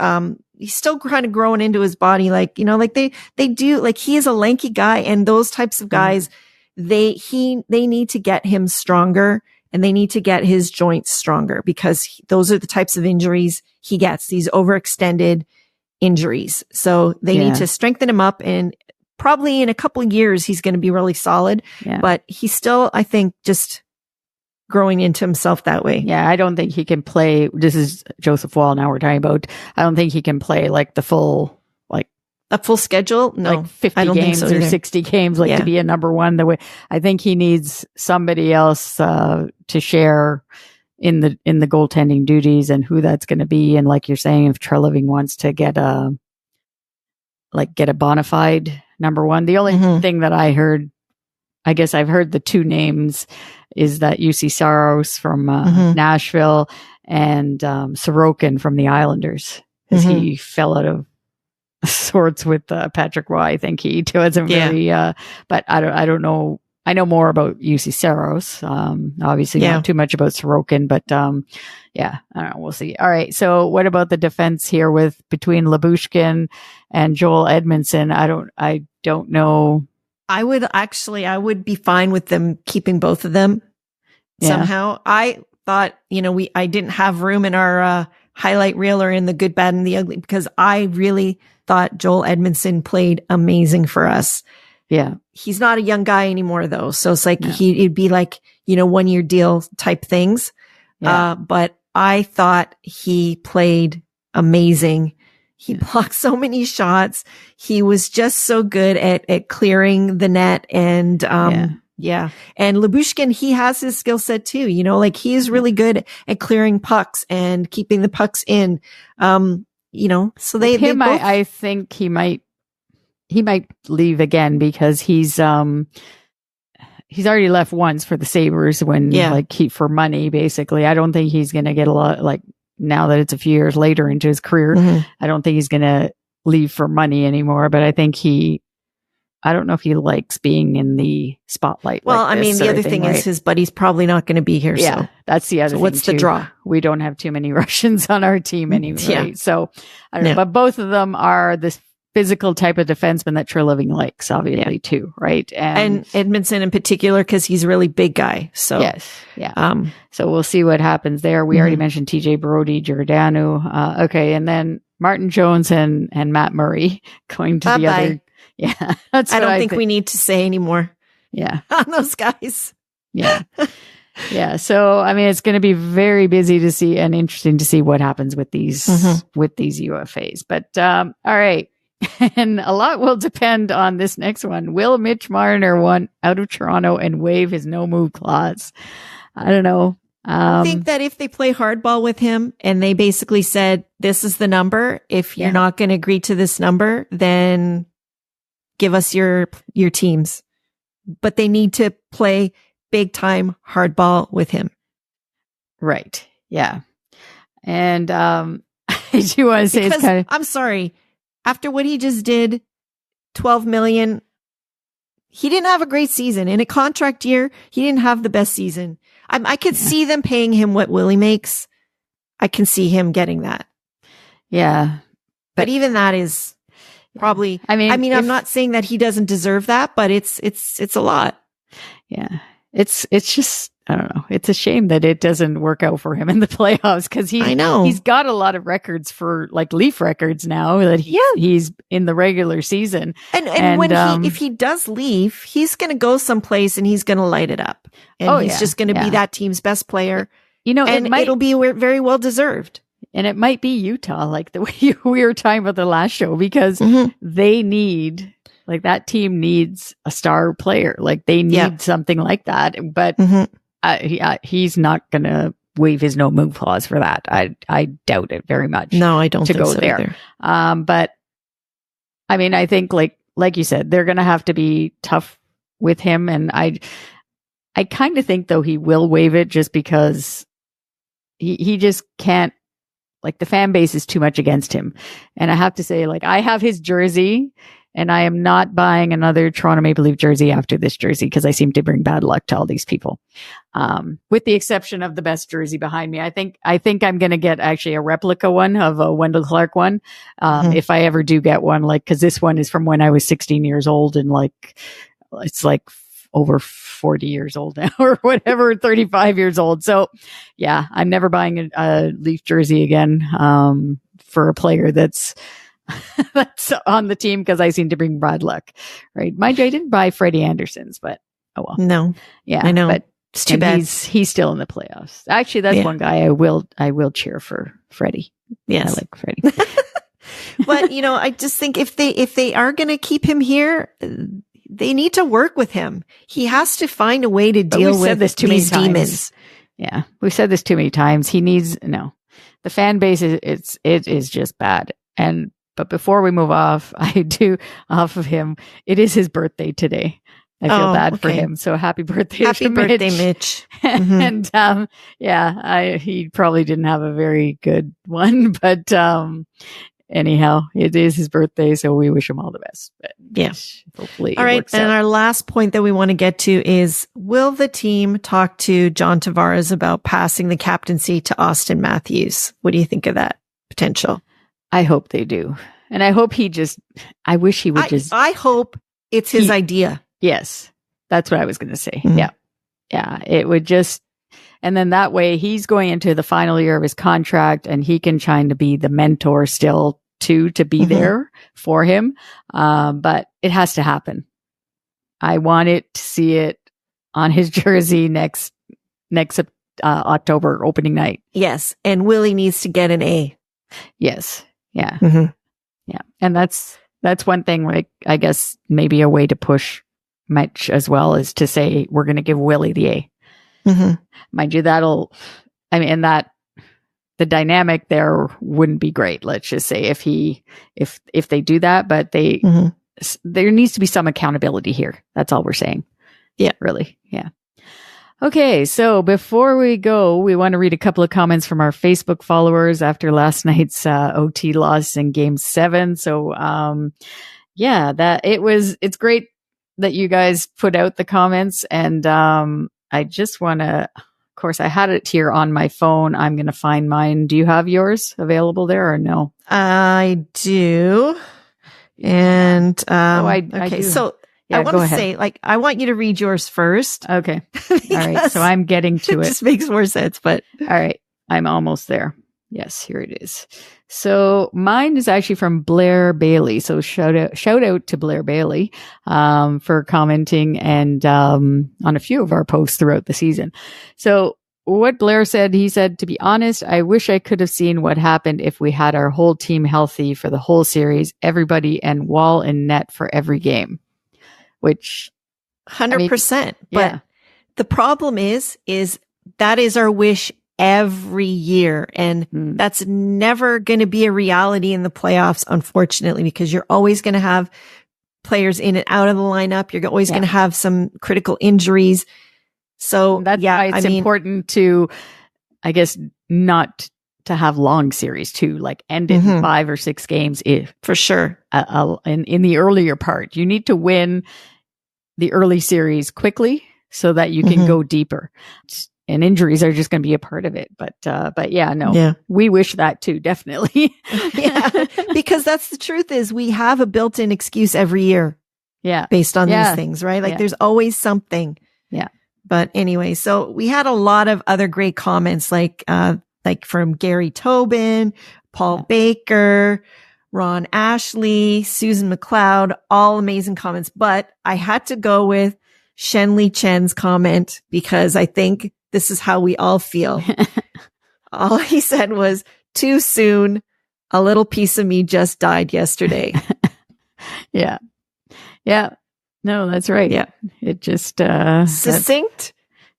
he's still kind of growing into his body. Like, they do, like he is a lanky guy, and those types of guys, they need to get him stronger. And they need to get his joints stronger, because those are the types of injuries he gets, these overextended injuries. So they need to strengthen him up, and probably in a couple of years, he's going to be really solid. Yeah. But he's still, I think, just growing into himself that way. Yeah. I don't think he can play. This is Joseph Wall now we're talking about. I don't think he can play like the full, a full schedule? No, like 50 games or 60 games, to be a number one. The way I think he needs somebody else to share in the goaltending duties, and who that's going to be. And like you're saying, if Treliving wants to get a bona fide number one, the only thing that I heard, I guess I've heard the two names, is that UC Saros from Nashville and Sorokin from the Islanders, because he fell out of sorts with Patrick Roy. I think he wasn't very, but I don't know. I know more about UC Saros. Obviously not too much about Sorokin, but I don't know. We'll see. All right. So what about the defense here between Lyubushkin and Joel Edmondson? I don't know. I would be fine with them keeping both of them somehow. I thought, I didn't have room in our highlight reel or in the good, bad, and the ugly, because I really thought Joel Edmondson played amazing for us. Yeah. He's not a young guy anymore, though. So it's like it'd be like, 1-year deal type things. Yeah. But I thought he played amazing. He blocked so many shots. He was just so good at clearing the net. And, And Lyubushkin, he has his skill set too. He is really good at clearing pucks and keeping the pucks in. So they both... I think he might leave again, because he's already left once for the Sabres when for money, basically. I don't think he's going to get a lot, now that it's a few years later into his career. I don't think he's going to leave for money anymore, but I think I don't know if he likes being in the spotlight. Well, the other thing is his buddy's probably not going to be here. Yeah, so that's the other thing. What's the draw? We don't have too many Russians on our team anyway. Yeah. So I don't know, but both of them are this physical type of defenseman that Treliving likes, obviously too, right? And Edmondson in particular, because he's a really big guy. So yes, yeah. So we'll see what happens there. We already mentioned TJ Brody, Giordano. Okay, and then Martin Jones and Matt Murray going to the other. Yeah, I don't think we need to say anymore. Yeah, on those guys. Yeah. Yeah. So, I mean, it's going to be very busy to see and interesting to see what happens with these, with these UFAs. But, all right. And a lot will depend on this next one. Will Mitch Marner want out of Toronto and waive his no move clause? I don't know. I think that if they play hardball with him and they basically said, this is the number, if you're not going to agree to this number, then give us your teams. But they need to play big time hardball with him. Right. Yeah. And I do want to say it's kind of, I'm sorry. After what he just did, 12 million, he didn't have a great season. In a contract year, he didn't have the best season. I could see them paying him what Willie makes. I can see him getting that. Yeah. But even that is probably, I mean, I'm not saying that he doesn't deserve that, but it's a lot. Yeah. It's just, I don't know. It's a shame that it doesn't work out for him in the playoffs because he's got a lot of records for like Leaf records now that he's in the regular season. And when if he does leave, he's going to go someplace and he's going to light it up. And he's just going to be that team's best player. You know, and it'll be very well deserved. And it might be Utah, like the way we were talking about the last show, because they need, like that team needs a star player. Like they need something like that. But he's not going to waive his no move clause for that. I doubt it very much. No, I don't to think go so there. Either. But I mean, I think like you said, they're going to have to be tough with him. And I kind of think though he will waive it just because he just can't, like the fan base is too much against him. And I have to say, like, I have his jersey and I am not buying another Toronto Maple Leaf jersey after this jersey because I seem to bring bad luck to all these people. With the exception of the best jersey behind me. I think I'm going to get actually a replica one of a Wendell Clark one. If I ever do get one, like, cause this one is from when I was 16 years old and like, it's like over 40 years old now or whatever, 35 years old. So yeah, I'm never buying a Leaf jersey again, for a player that's on the team because I seem to bring bad luck, right? Mind you, I didn't buy Freddie Anderson's, but oh well. No. Yeah. I know. But it's too bad. He's still in the playoffs. Actually, that's one guy I will cheer for, Freddie. Yes. I like Freddie. But, you know, I just think if they are going to keep him here, they need to work with him. He has to find a way to deal with these demons. Yeah. We've said this too many times. He needs, the fan base it is just bad. But before we move off of him, it is his birthday today. I feel bad for him. So happy birthday. Happy birthday, Mitch. And, he probably didn't have a very good one, but, anyhow, it is his birthday, so we wish him all the best. But hopefully all right. And our last point that we want to get to is, will the team talk to John Tavares about passing the captaincy to Auston Matthews? What do you think of that potential? I hope they do. And I hope I wish he would I hope it's his idea. Yes. That's what I was going to say. Yeah. Yeah. It would just, and then that way he's going into the final year of his contract and he can try to be the mentor still to be there for him. But it has to happen. I want to see it on his jersey next October opening night. Yes. And Willie needs to get an A. Yes. Yeah. Yeah. And that's one thing, like, I guess maybe a way to push Mitch as well is to say, we're going to give Willie the A. Mind you, the dynamic there wouldn't be great. Let's just say if they do that, but there needs to be some accountability here. That's all we're saying. Yeah, really. Yeah. Okay. So before we go, we want to read a couple of comments from our Facebook followers after last night's OT loss in Game 7. So, it's great that you guys put out the comments, and I just want to, of course, I had it here on my phone. I'm going to find mine. Do you have yours available there or no? I do. And, I do. So I want to say, I want you to read yours first. Okay. All right. So I'm getting to it. It just makes more sense, but. All right. I'm almost there. Yes, here it is. So mine is actually from Blair Bailey. So shout out to Blair Bailey for commenting and on a few of our posts throughout the season. So what Blair said, he said, to be honest, I wish I could have seen what happened if we had our whole team healthy for the whole series, everybody and Wall and net for every game, which 100%. But yeah. The problem is that is our wish every year. And that's never going to be a reality in the playoffs, unfortunately, because you're always going to have players in and out of the lineup. You're always going to have some critical injuries. So that's why it's important to, I guess, not to have long series too, like end it in 5 or 6 games. For sure. In the earlier part, you need to win the early series quickly so that you can go deeper. And injuries are just going to be a part of it. But yeah, no, we wish that too, definitely. Yeah, because that's the truth is we have a built-in excuse every year. Yeah. Based on these things, right? Like there's always something. Yeah. But anyway, so we had a lot of other great comments like from Gary Tobin, Paul Baker, Ron Ashley, Susan McLeod, all amazing comments. But I had to go with Shenli Chen's comment because I think this is how we all feel. All he said was, too soon. A little piece of me just died yesterday. Yeah. Yeah. No, that's right. Yeah. It just, succinct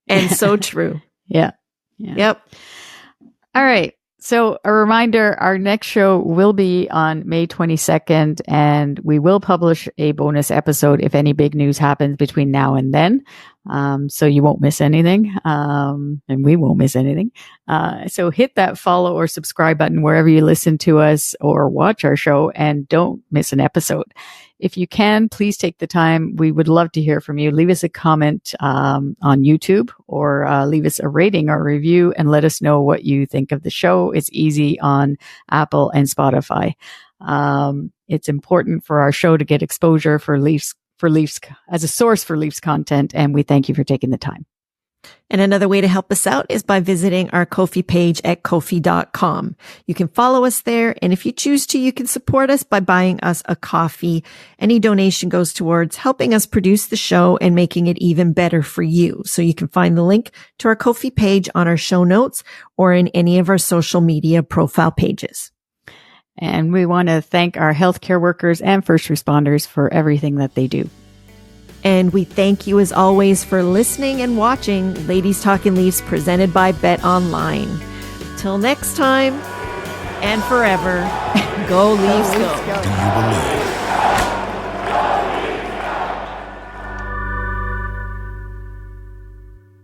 and so true. Yeah. Yep. All right. So a reminder, our next show will be on May 22nd, and we will publish a bonus episode if any big news happens between now and then. So you won't miss anything. And we won't miss anything. So hit that follow or subscribe button wherever you listen to us or watch our show and don't miss an episode. If you can, please take the time. We would love to hear from you. Leave us a comment on YouTube or leave us a rating or review and let us know what you think of the show. It's easy on Apple and Spotify. It's important for our show to get exposure for Leafs as a source for Leafs content, and we thank you for taking the time. And another way to help us out is by visiting our Ko-fi page at Ko-fi.com. You can follow us there. And if you choose to, you can support us by buying us a coffee. Any donation goes towards helping us produce the show and making it even better for you. So you can find the link to our Ko-fi page on our show notes or in any of our social media profile pages. And we want to thank our healthcare workers and first responders for everything that they do. And we thank you as always for listening and watching Ladies Talking Leafs presented by Bet Online. Till next time and forever, go Leafs go. Do you believe?